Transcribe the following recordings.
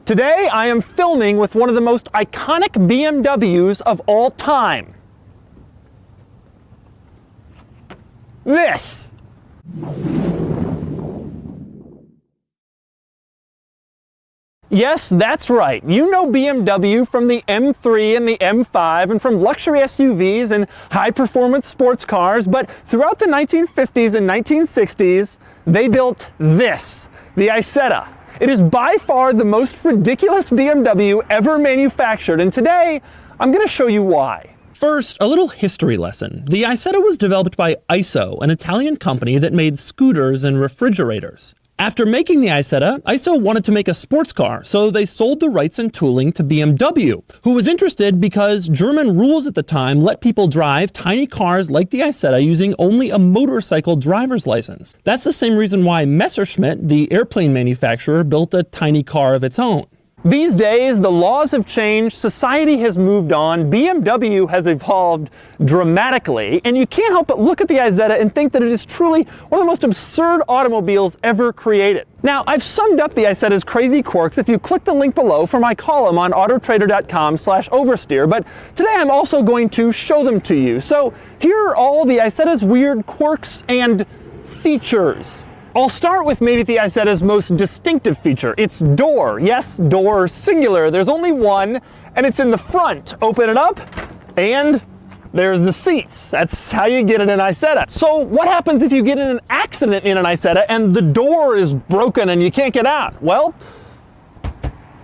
Today I am filming with one of the most iconic BMWs of all time. This. Yes, that's right. You know BMW from the M3 and the M5 and from luxury SUVs and high-performance sports cars, but throughout the 1950s and 1960s, they built this, the Isetta. It is by far the most ridiculous BMW ever manufactured, and today, I'm going to show you why. First, a little history lesson. The Isetta was developed by ISO, an Italian company that made scooters and refrigerators. After making the Isetta, ISO wanted to make a sports car, so they sold the rights and tooling to BMW, who was interested because German rules at the time let people drive tiny cars like the Isetta using only a motorcycle driver's license. That's the same reason why Messerschmitt, the airplane manufacturer, built a tiny car of its own. These days, the laws have changed, society has moved on, BMW has evolved dramatically, and you can't help but look at the Isetta and think that it is truly one of the most absurd automobiles ever created. Now, I've summed up the Isetta's crazy quirks if you click the link below for my column on autotrader.com/oversteer, but today I'm also going to show them to you. So here are all the Isetta's weird quirks and features. I'll start with maybe the Isetta's most distinctive feature, its door. Yes, door singular. There's only one, and it's in the front. Open it up, and there's the seats. That's how you get in an Isetta. So what happens if you get in an accident in an Isetta and the door is broken and you can't get out? Well,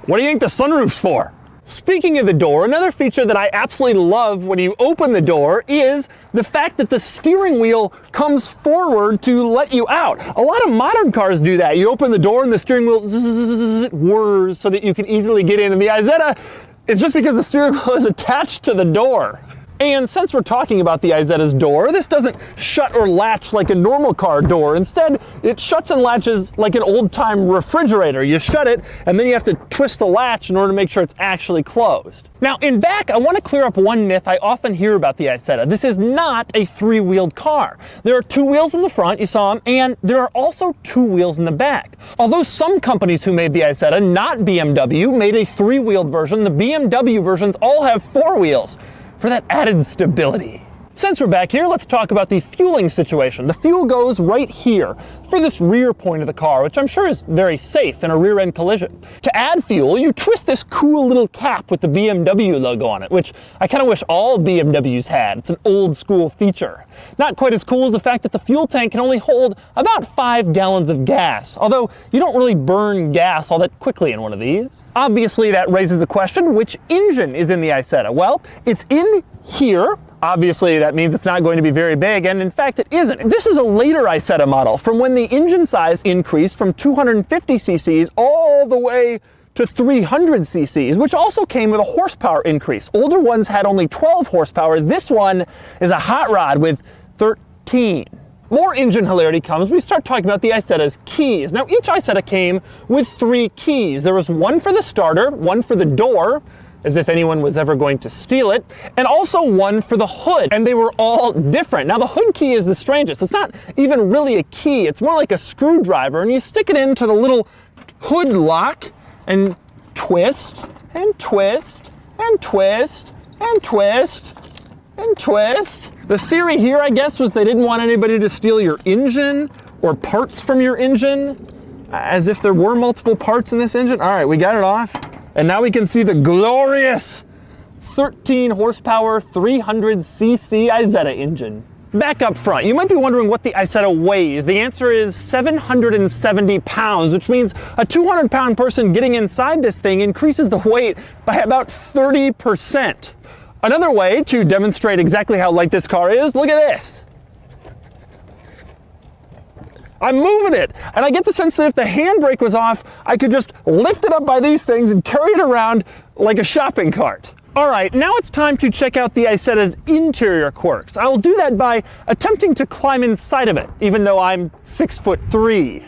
what do you think the sunroof's for? Speaking of the door, another feature that I absolutely love when you open the door is the fact that the steering wheel comes forward to let you out. A lot of modern cars do that. You open the door and the steering wheel whirs so that you can easily get in. And the Isetta, it's just because the steering wheel is attached to the door. And since we're talking about the Isetta's door, this doesn't shut or latch like a normal car door. Instead, it shuts and latches like an old-time refrigerator. You shut it, and then you have to twist the latch in order to make sure it's actually closed. Now, in back, I want to clear up one myth I often hear about the Isetta. This is not a three-wheeled car. There are two wheels in the front, you saw them, and there are also two wheels in the back. Although some companies who made the Isetta, not BMW, made a three-wheeled version, the BMW versions all have four wheels for that added stability. Since we're back here, let's talk about the fueling situation. The fuel goes right here for this rear point of the car, which I'm sure is very safe in a rear-end collision. To add fuel, you twist this cool little cap with the BMW logo on it, which I kind of wish all BMWs had. It's an old school feature. Not quite as cool as the fact that the fuel tank can only hold about 5 gallons of gas, although you don't really burn gas all that quickly in one of these. Obviously, that raises the question, which engine is in the Isetta? Well, it's in here. Obviously, that means it's not going to be very big, and in fact, it isn't. This is a later Isetta model, from when the engine size increased from 250 cc's all the way to 300 cc's, which also came with a horsepower increase. Older ones had only 12 horsepower. This one is a hot rod with 13. More engine hilarity comes when we start talking about the Isetta's keys. Now, each Isetta came with 3 keys. There was one for the starter, one for the door, as if anyone was ever going to steal it, and also one for the hood, and they were all different. Now, the hood key is the strangest. It's not even really a key. It's more like a screwdriver, and you stick it into the little hood lock and twist, and twist, and twist, and twist, and twist. The theory here, I guess, was they didn't want anybody to steal your engine or parts from your engine, as if there were multiple parts in this engine. All right, we got it off. And now we can see the glorious 13 horsepower, 300 cc Isetta engine. Back up front, you might be wondering what the Isetta weighs. The answer is 770 pounds, which means a 200-pound person getting inside this thing increases the weight by about 30%. Another way to demonstrate exactly how light this car is, look at this. I'm moving it, and I get the sense that if the handbrake was off, I could just lift it up by these things and carry it around like a shopping cart. All right, now it's time to check out the Isetta's interior quirks. I will do that by attempting to climb inside of it, even though I'm 6'3".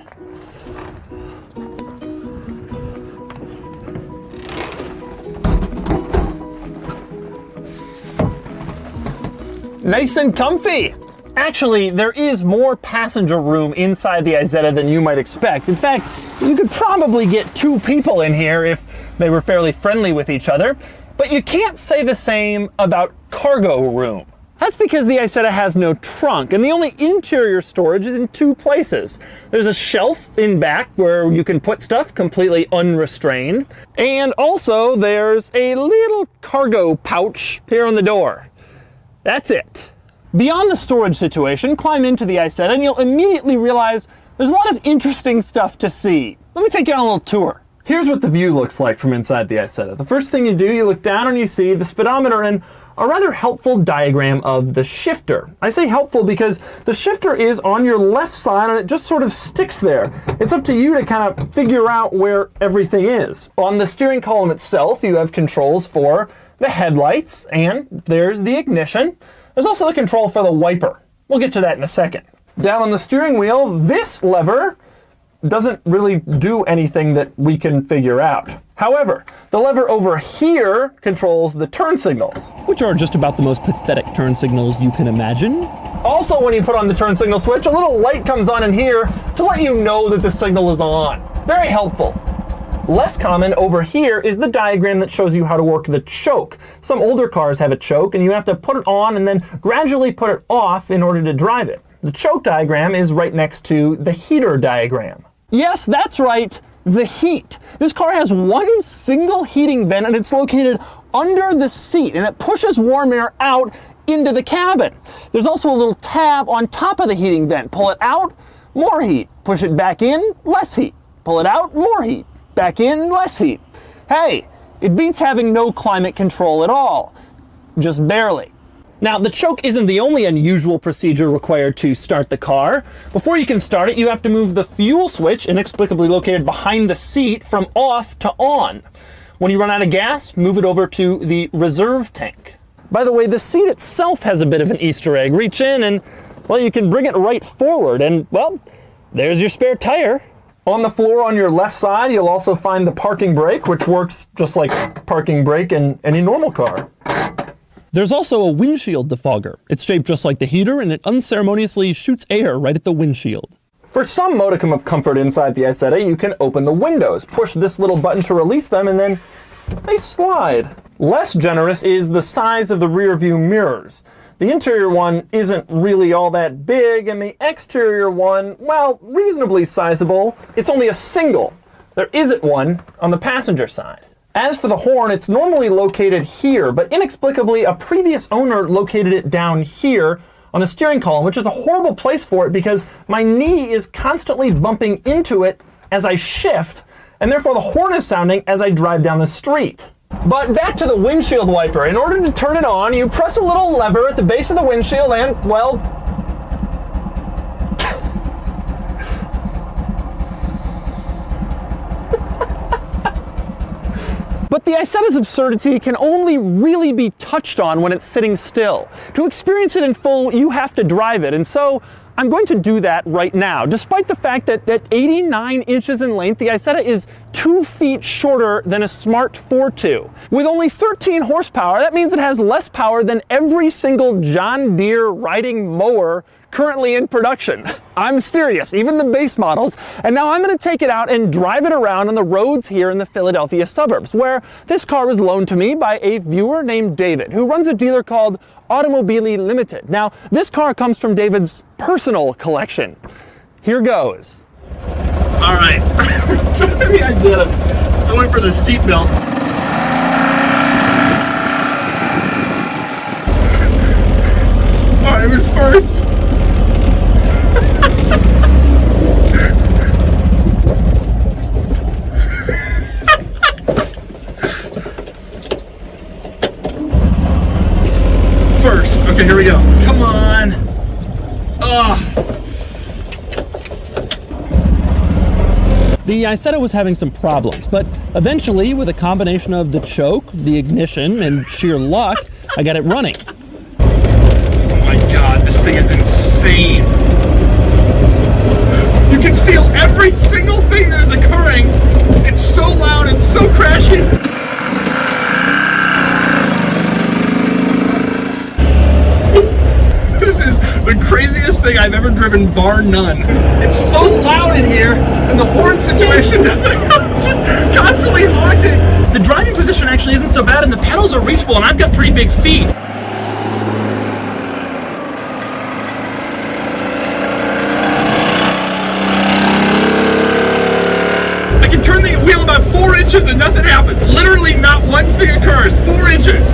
Nice and comfy. Actually, there is more passenger room inside the Isetta than you might expect. In fact, you could probably get 2 people in here if they were fairly friendly with each other. But you can't say the same about cargo room. That's because the Isetta has no trunk, and the only interior storage is in 2 places. There's a shelf in back where you can put stuff completely unrestrained, and also there's a little cargo pouch here on the door. That's it. Beyond the storage situation, climb into the Isetta and you'll immediately realize there's a lot of interesting stuff to see. Let me take you on a little tour. Here's what the view looks like from inside the Isetta. The first thing you do, you look down and you see the speedometer and a rather helpful diagram of the shifter. I say helpful because the shifter is on your left side and it just sort of sticks there. It's up to you to kind of figure out where everything is. On the steering column itself, you have controls for the headlights, and there's the ignition. There's also the control for the wiper. We'll get to that in a second. Down on the steering wheel, this lever doesn't really do anything that we can figure out. However, the lever over here controls the turn signals, which are just about the most pathetic turn signals you can imagine. Also, when you put on the turn signal switch, a little light comes on in here to let you know that the signal is on. Very helpful. Less common over here is the diagram that shows you how to work the choke. Some older cars have a choke and you have to put it on and then gradually put it off in order to drive it. The choke diagram is right next to the heater diagram. Yes, that's right, the heat. This car has one single heating vent and it's located under the seat and it pushes warm air out into the cabin. There's also a little tab on top of the heating vent. Pull it out, more heat. Push it back in, less heat. Pull it out, more heat. Back in, less heat. Hey, it beats having no climate control at all. Just barely. Now, the choke isn't the only unusual procedure required to start the car. Before you can start it, you have to move the fuel switch, inexplicably located behind the seat, from off to on. When you run out of gas, move it over to the reserve tank. By the way, the seat itself has a bit of an Easter egg. Reach in and, well, you can bring it right forward and, well, there's your spare tire. On the floor on your left side, you'll also find the parking brake, which works just like parking brake in any normal car. There's also a windshield defogger. It's shaped just like the heater, and it unceremoniously shoots air right at the windshield. For some modicum of comfort inside the Isetta, you can open the windows, push this little button to release them, and then they slide. Less generous is the size of the rear view mirrors. The interior one isn't really all that big, and the exterior one, well, reasonably sizable. It's only a single. There isn't one on the passenger side. As for the horn, it's normally located here, but inexplicably a previous owner located it down here on the steering column, which is a horrible place for it because my knee is constantly bumping into it as I shift, and therefore the horn is sounding as I drive down the street. But back to the windshield wiper. In order to turn it on, you press a little lever at the base of the windshield and, well, but the Isetta's absurdity can only really be touched on when it's sitting still. To experience it in full, you have to drive it, and so I'm going to do that right now. Despite the fact that at 89 inches in length, the Isetta is 2 feet shorter than a Smart 4.2. With only 13 horsepower, that means it has less power than every single John Deere riding mower currently in production. I'm serious, even the base models. And now I'm going to take it out and drive it around on the roads here in the Philadelphia suburbs, where this car was loaned to me by a viewer named David, who runs a dealer called Automobili Limited. Now, this car comes from David's personal collection. Here goes. All right, the Isetta. I went for the seatbelt. All right, I went first. Okay, here we go. Come on. The Isetta was having some problems, but eventually, with a combination of the choke, the ignition, and sheer luck, I got it running. Oh my God, this thing is insane. You can feel every single thing that is occurring. It's so loud, it's so crashy. This is the craziest thing I've ever driven, bar none. It's so loud in here, and the horn situation doesn't help. It's just constantly honking. The driving position actually isn't so bad, and the pedals are reachable, and I've got pretty big feet. I can turn the wheel about 4 inches and nothing happens. Literally not one thing occurs. 4 inches.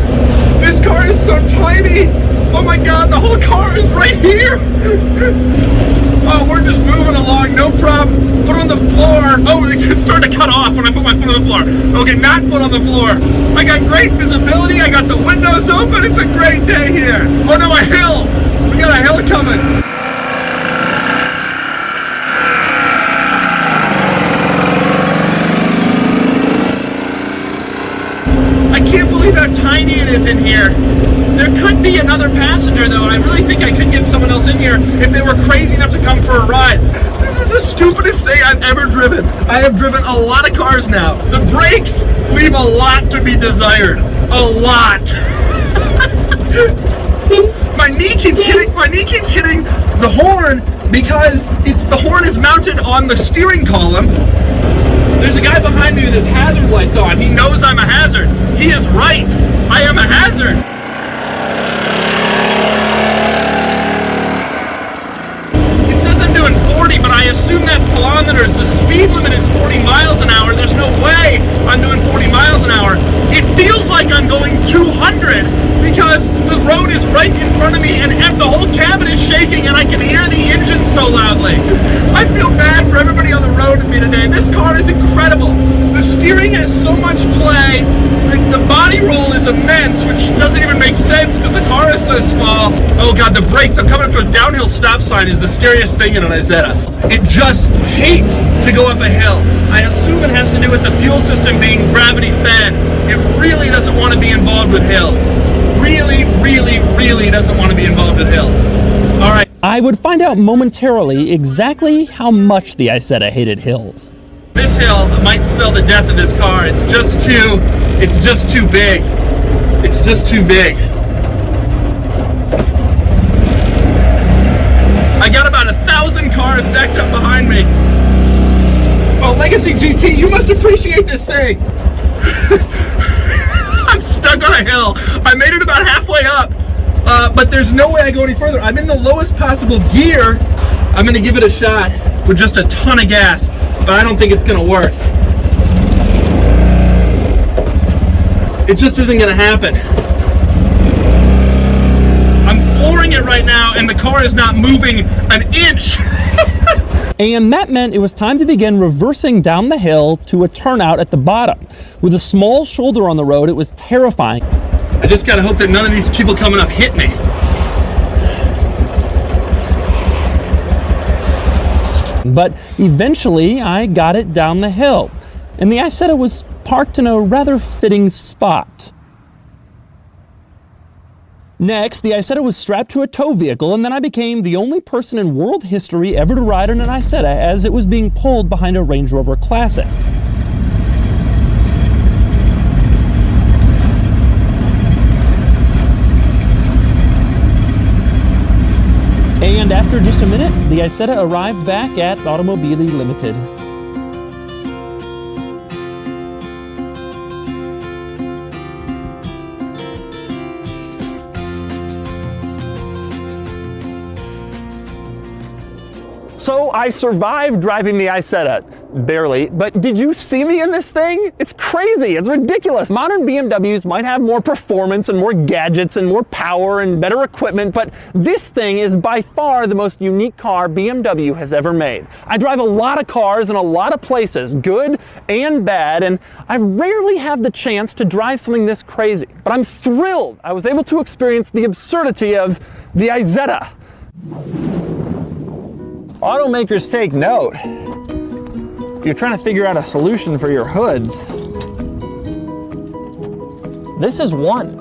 This car is so tiny. Oh my God, the whole car is right here. Oh, we're just moving along, no problem. Foot on the floor. Oh, it's starting to cut off when I put my foot on the floor. Okay, not foot on the floor. I got great visibility. I got the windows open. It's a great day here. Oh no, a hill. We got a hill coming. I can't believe how tiny it is in here. There could be another passenger though. I really think I could get someone else in here if they were crazy enough to come for a ride. This is the stupidest thing I've ever driven. I have driven a lot of cars now. The brakes leave a lot to be desired. A lot. My knee keeps hitting the horn because the horn is mounted on the steering column. There's a guy behind me with his hazard lights on. He knows I'm a hazard. He is right. I am a hazard. It says I'm doing 40, but I assume that's kilometers. The speed limit is 40 miles an hour. There's no way I'm doing 40 miles an hour. It feels like I'm going 200 because the road is right in front of me and the whole cabin is shaking and I can hear the engine so loudly. I feel bad for everybody on the road with me today. This car is incredible. The steering has so much play. The body roll is immense, which doesn't even make sense because the car is so small. Oh God, the brakes. I'm coming up to a downhill stop sign is the scariest thing in an Isetta. It just hates to go up a hill. I assume it has to do with the fuel system being gravity fed. It really doesn't want to be involved with hills. Really, really, really doesn't want to be involved with hills. All right. I would find out momentarily exactly how much the Isetta hated hills. This hill might spell the death of this car. It's just too big. It's just too big. I got about 1,000 cars backed up behind me. Oh, Legacy GT, you must appreciate this thing. I'm stuck on a hill. I made it about halfway up, but there's no way I go any further. I'm in the lowest possible gear. I'm gonna give it a shot with just a ton of gas, but I don't think it's gonna work. It just isn't gonna happen. I'm flooring it right now and the car is not moving an inch. And that meant it was time to begin reversing down the hill to a turnout at the bottom. With a small shoulder on the road, it was terrifying. I just gotta hope that none of these people coming up hit me. But eventually, I got it down the hill, and the Isetta was parked in a rather fitting spot. Next, the Isetta was strapped to a tow vehicle, and then I became the only person in world history ever to ride in an Isetta as it was being pulled behind a Range Rover Classic. And after just a minute, the Isetta arrived back at Automobili Limited. So I survived driving the Isetta, barely, but did you see me in this thing? It's crazy, it's ridiculous. Modern BMWs might have more performance and more gadgets and more power and better equipment, but this thing is by far the most unique car BMW has ever made. I drive a lot of cars in a lot of places, good and bad, and I rarely have the chance to drive something this crazy, but I'm thrilled I was able to experience the absurdity of the Isetta. Automakers take note. If you're trying to figure out a solution for your hoods, this is one.